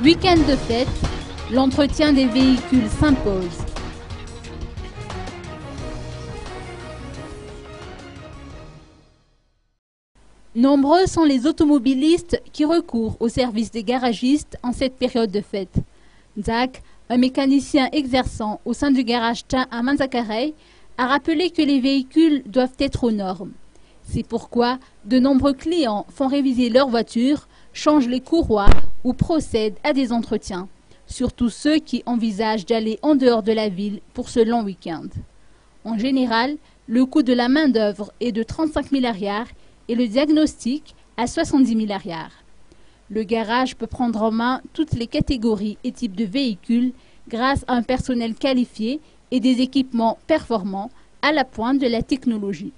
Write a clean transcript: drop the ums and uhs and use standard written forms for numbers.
Week-end de fête, l'entretien des véhicules s'impose. Nombreux sont les automobilistes qui recourent au service des garagistes en cette période de fête. Zach, un mécanicien exerçant au sein du garage Tin à Manzakaray, a rappelé que les véhicules doivent être aux normes. C'est pourquoi de nombreux clients font réviser leur voiture, changent les courroies ou procèdent à des entretiens, surtout ceux qui envisagent d'aller en dehors de la ville pour ce long week-end. En général, le coût de la main-d'œuvre est de 35 000 arrières et le diagnostic à 70 000 arrières. Le garage peut prendre en main toutes les catégories et types de véhicules grâce à un personnel qualifié et des équipements performants à la pointe de la technologie.